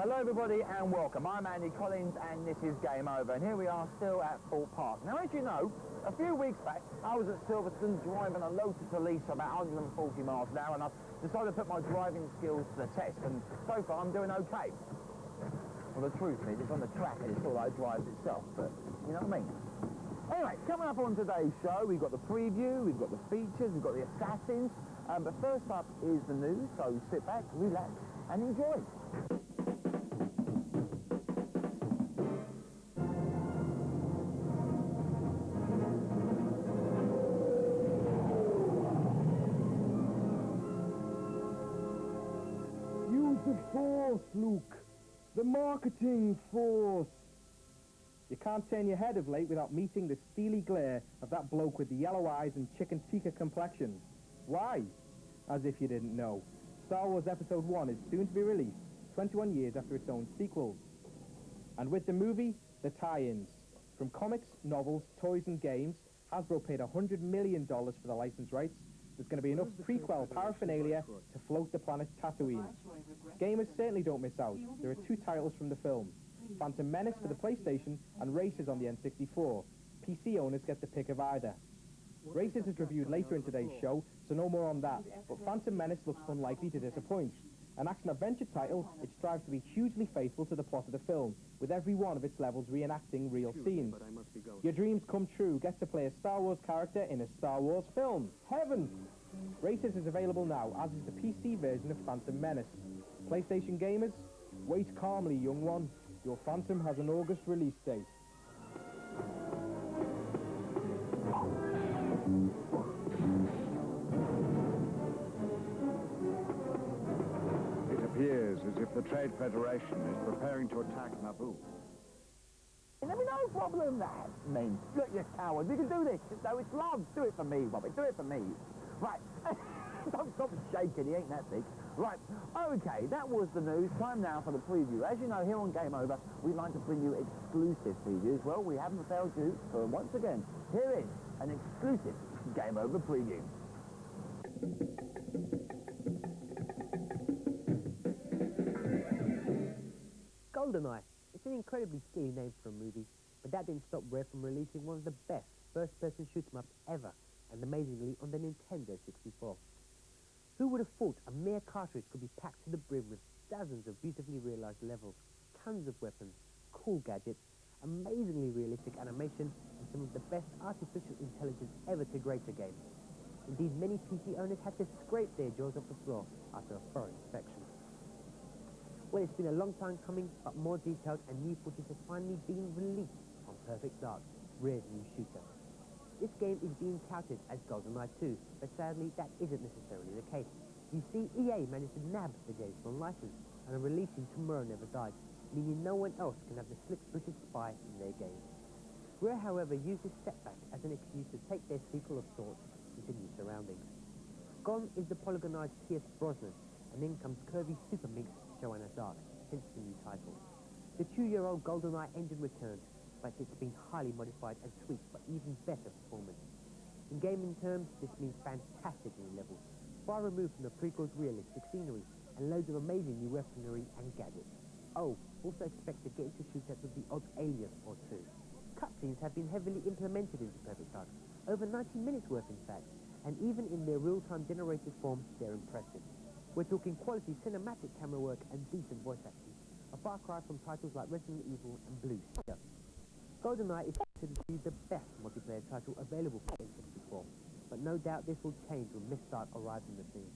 Hello everybody and welcome. I'm Andy Collins and this is Game Over, and here we are still at Thorpe Park. Now, as you know, a few weeks back I was at Silverstone driving a Lotus Elise about 140 miles an hour, and I've decided to put my driving skills to the test, and so far I'm doing okay. Well, the truth is, it's on the track and it's all that drives itself, but you know what I mean? Anyway, coming up on today's show, we've got the preview, we've got the features, we've got the assassins, but first up is the news, so sit back, relax and enjoy. The force, Luke. The marketing force. You can't turn your head of late without meeting the steely glare of that bloke with the yellow eyes and chicken tikka complexion. Why? As if you didn't know. Star Wars Episode 1 is soon to be released, 21 years after its own sequel. And with the movie, the tie-ins. From comics, novels, toys and games, Hasbro paid $100 million for the license rights. There's going to be enough prequel paraphernalia to float the planet Tatooine. Gamers certainly don't miss out. There are two titles from the film. Phantom Menace for the PlayStation and Races on the N64. PC owners get the pick of either. Races is reviewed later in today's show, so no more on that, but Phantom Menace looks unlikely to disappoint. An action-adventure title, it strives to be hugely faithful to the plot of the film, with every one of its levels reenacting real scenes. Your dreams come true. Get to play a Star Wars character in a Star Wars film. Heaven! Races is available now, as is the PC version of Phantom Menace. PlayStation gamers, wait calmly, young one. Your Phantom has an August release date. It appears as if the Trade Federation is preparing to attack Naboo. There'll be no problem, that. Me. Look, you coward. We can do this. No, it's love. Do it for me, Bobby. Do it for me. Right. Don't stop shaking. He ain't that big. Right. Okay, that was the news. Time now for the preview. As you know, here on Game Over, we like to bring you exclusive previews. Well, we haven't failed you. So once again, here is an exclusive Game Over preview. GoldenEye. It's an incredibly silly name for a movie, but that didn't stop Rare from releasing one of the best first-person shoot-'em-ups ever, and amazingly on the Nintendo 64. Who would have thought a mere cartridge could be packed to the brim with dozens of beautifully realized levels, tons of weapons, cool gadgets, amazingly realistic animation, and some of the best artificial intelligence ever to grate a game. Indeed, many PC owners had to scrape their jaws off the floor after a thorough inspection. Well, it's been a long time coming, but more detailed and new footage has finally been released on Perfect Dark, Rare's new shooter. This game is being touted as GoldenEye 2, but sadly that isn't necessarily the case. You see, EA managed to nab the game's non-license, and are releasing Tomorrow Never Dies, meaning no one else can have the slick British spy in their game. Rare, however, used this setback as an excuse to take their sequel of sorts into new surroundings. Gone is the polygonized Pierce Brosnan, and in comes curvy super minx Joanna Dark, hence the new title. The 2-year-old GoldenEye engine returns, but it's been highly modified and tweaked for even better performance. In gaming terms, this means fantastic new levels, far removed from the prequel's realistic scenery, and loads of amazing new weaponry and gadgets. Oh, also expect to get into shootouts with the odd alien or two. Cutscenes have been heavily implemented into Perfect Dark, over 90 minutes worth in fact, and even in their real-time generated form, they're impressive. We're talking quality cinematic camera work and decent voice acting, a far cry from titles like Resident Evil and Blue Sphere. GoldenEye is considered to be the best multiplayer title available for N64, but no doubt this will change when Mistart arrives in the scene.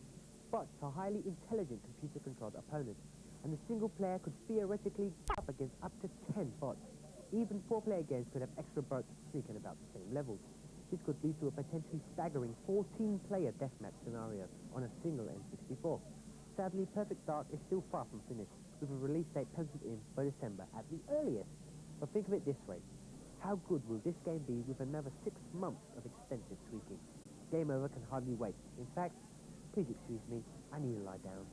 Bots are highly intelligent computer-controlled opponents, and the single player could theoretically up against up to 10 bots. Even 4-player games could have extra bots sneaking about the same levels. This could lead to a potentially staggering 14-player deathmatch scenario on a single N64. Sadly, Perfect Dark is still far from finished, with a release date penciled in for December at the earliest. But think of it this way. How good will this game be with another 6 months of extensive tweaking? Game Over can hardly wait. In fact, please excuse me, I need to lie down.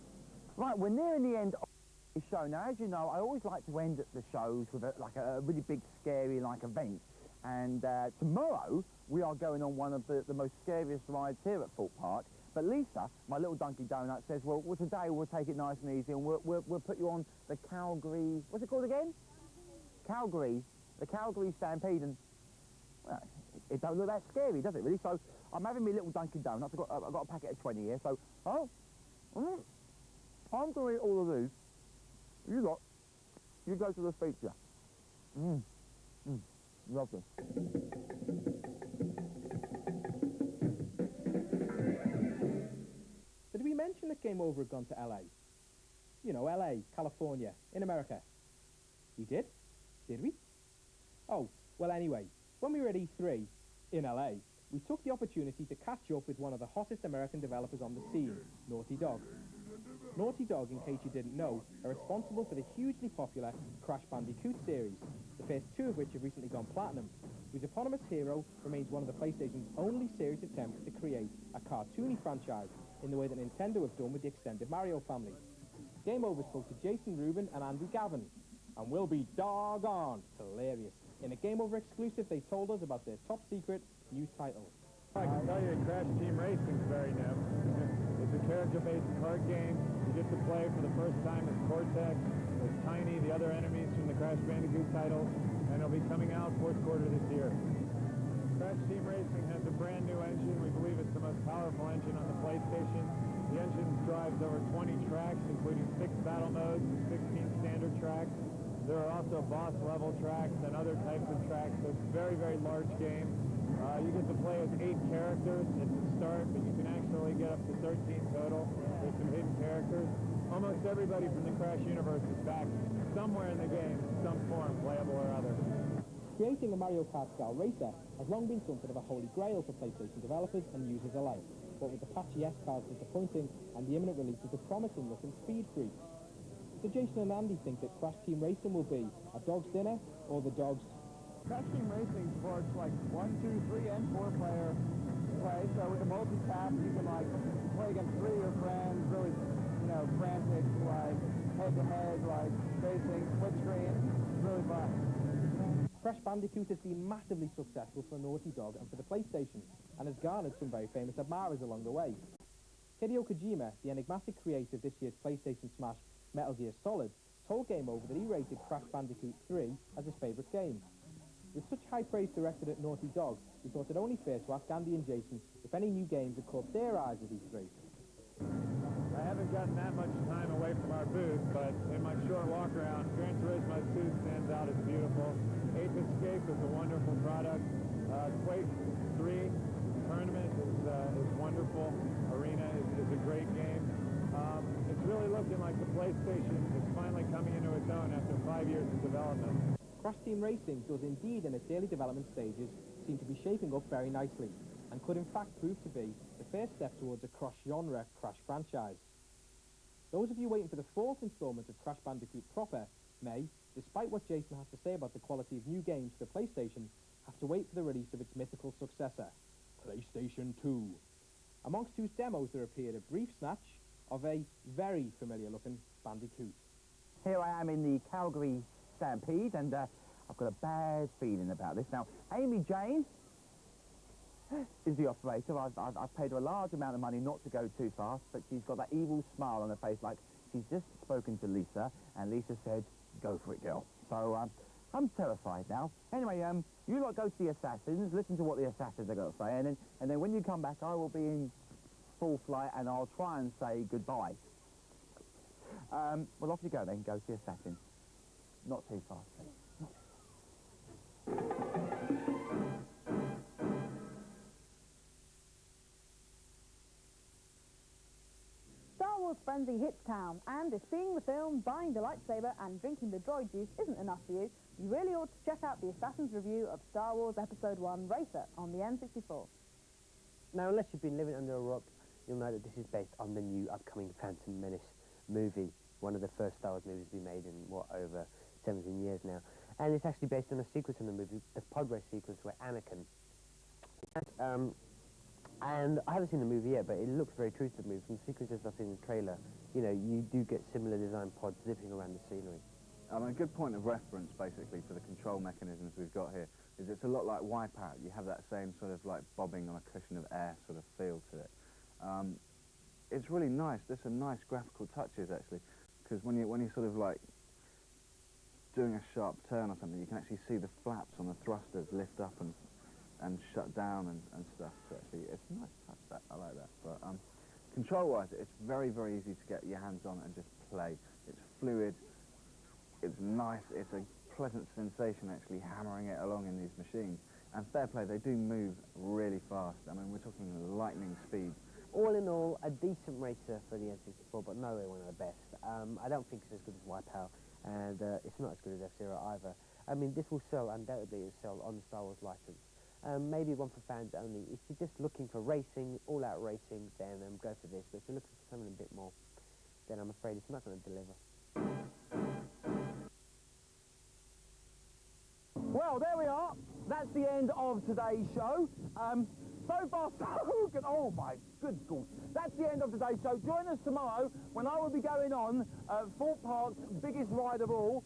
Right, we're nearing the end of the show. Now, as you know, I always like to end the shows with a really big, scary, event. And tomorrow, we are going on one of the most scariest rides here at Thorpe Park. But Lisa, my little Dunkin' Donut, says, well, today we'll take it nice and easy and we'll put you on the Calgary... What's it called again? Calgary. The Calgary Stampede. And, well, it don't look that scary, does it, really? So I'm having my little Dunkin' Donuts. I've got a packet of 20 here. So, I'm going to eat all of these. You go to the feature. Lovely. Did we mention that Game Over had gone to LA? You know, LA, California, in America. We did? Did we? Oh, well anyway, when we were at E3 in LA, we took the opportunity to catch up with one of the hottest American developers on the scene, Naughty Dog. Naughty Dog, in case you didn't know, are responsible for the hugely popular Crash Bandicoot series, the first two of which have recently gone platinum, whose eponymous hero remains one of the PlayStation's only serious attempts to create a cartoony franchise in the way that Nintendo have done with the extended Mario family. Game Over spoke to Jason Rubin and Andy Gavin, and will be doggone hilarious. In a Game Over exclusive, they told us about their top secret new title. I can tell you Crash Team Racing's very new. It's a character-based card game. You get to play for the first time as Cortex, as Tiny, the other enemies from the Crash Bandicoot titles, and it'll be coming out fourth quarter this year. Crash Team Racing has a brand new engine. We believe it's the most powerful engine on the PlayStation. The engine drives over 20 tracks, including 6 battle modes and 16 standard tracks. There are also boss-level tracks and other types of tracks, so it's a very, very large game. You get to play as 8 characters at the start, but you can actually get up to 13 total. There's some hidden characters. Almost everybody from the Crash universe is back somewhere in the game, in some form, playable or other. Creating a Mario Kart-style racer has long been something of a holy grail for PlayStation developers and users alike, but with the patchy S-cards disappointing and the imminent release of the promising-looking Speed Freaks. So Jason and Andy think that Crash Team Racing will be a dog's dinner or the dog's... Crash Team Racing supports like 1, 2, 3, and 4-player play. So with the multi-tap, you can like play against 3 of your friends, really, you know, frantic, like head-to-head, like racing, split screen. It's really fun. Crash Bandicoot has been massively successful for Naughty Dog and for the PlayStation, and has garnered some very famous admirers along the way. Hideo Kojima, the enigmatic creator of this year's PlayStation smash Metal Gear Solid, told Game Over that he rated Crash Bandicoot 3 as his favourite game. With such high praise directed at Naughty Dog, we thought it only fair to ask Andy and Jason if any new games had caught their eyes at E3. I haven't gotten that much time away from our booth, but in my short walk around, Gran Turismo 2 stands out as beautiful. Ape Escape is a wonderful product. Quake 3 Tournament is wonderful. Arena is a great game. It's really looking like the PlayStation is finally coming into its own after 5 years of development. Crash Team Racing does indeed, in its early development stages, seem to be shaping up very nicely, and could in fact prove to be the first step towards a cross-genre Crash franchise. Those of you waiting for the 4th installment of Crash Bandicoot proper may, despite what Jason has to say about the quality of new games for the PlayStation, have to wait for the release of its mythical successor, PlayStation 2. Amongst whose demos there appeared a brief snatch of a very familiar-looking Bandicoot. Here I am in the Calgary Stampede, and I've got a bad feeling about this. Now, Amy Jane is the operator. I've paid her a large amount of money not to go too fast, but she's got that evil smile on her face like she's just spoken to Lisa, and Lisa said, go for it, girl. So, I'm terrified now. Anyway, you lot go to the Assassins, listen to what the Assassins are going to say, and then when you come back, I will be in full flight, and I'll try and say goodbye. Well, off you go then, go to the Assassins. Not too fast, please. Star Wars frenzy hits town, and if seeing the film, buying the lightsaber and drinking the droid juice isn't enough for you, you really ought to check out the Assassin's review of Star Wars Episode 1 Racer on the N64. Now, unless you've been living under a rock, you'll know that this is based on the new upcoming Phantom Menace movie, one of the first Star Wars movies to be made in, over 17 years now. And it's actually based on a sequence in the movie, the pod race sequence where Anakin... and I haven't seen the movie yet, but it looks very true to the movie. From the sequences I've seen in the trailer, you know, you do get similar design pods zipping around the scenery. I mean, a good point of reference, basically, for the control mechanisms we've got here is it's a lot like Wipeout. You have that same sort of, like, bobbing on a cushion of air sort of feel to it. it's really nice. There's some nice graphical touches actually, because when you sort of like doing a sharp turn or something, you can actually see the flaps on the thrusters lift up and shut down and stuff. So actually, it's a nice touch. That I like that. But control-wise, it's very, very easy to get your hands on and just play. It's fluid. It's nice. It's a pleasant sensation actually hammering it along in these machines. And fair play, they do move really fast. I mean, we're talking lightning speed. All in all, a decent racer for the N64, but nowhere one of the best. I don't think it's as good as Wipeout, and it's not as good as F-Zero either. I mean, this will sell, undoubtedly, it will sell on the Star Wars license. Maybe one for fans only. If you're just looking for racing, all-out racing, then go for this. But if you're looking for something a bit more, then I'm afraid it's not going to deliver. Well, there we are. That's the end of today's show. So far, so good. Oh, my good God. That's the end of today's show. Join us tomorrow when I will be going on Thorpe Park's biggest ride of all.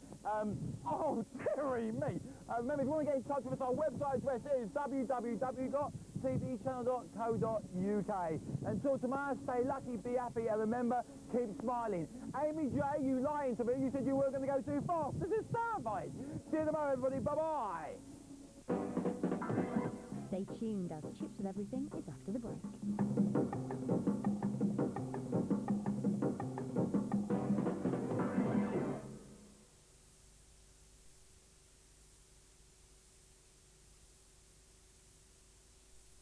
Oh, dearie me. Remember, if you want to get in touch with us, our website address is www.tvchannel.co.uk. Until tomorrow, stay lucky, be happy, and remember, keep smiling. Amy J, you lying to me. You said you weren't going to go too fast. This is terrifying. See you tomorrow, everybody. Bye-bye. Stay tuned as Chips with Everything is after the break.